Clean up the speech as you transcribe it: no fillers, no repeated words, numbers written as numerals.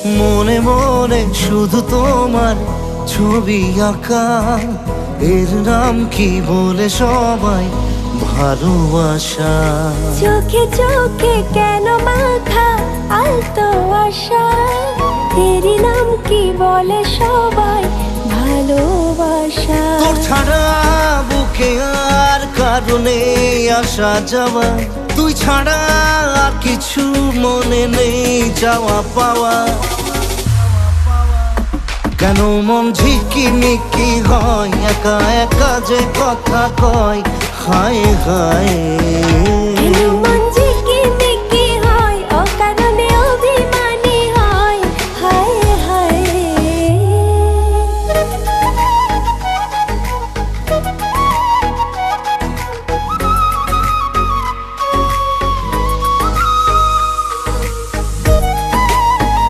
মনে মনে শুধু তোমার ছবি আঁকা, এর নাম কি বলে সবাই ভালোবাসা। চোখে চোখে কেন মাথা আলতো আশা, এরই নাম কি বলে সবাই ভালোবাসা। তোর ছাড়া বুকে আর কারণে আসা যাওয়া, তুই ছাড়া আর কিছু মনে নেই যাওয়া পাওয়া। কেন মন ঝিকিমিকি হয়, একা একা যে কথা কয়, হায় হায়।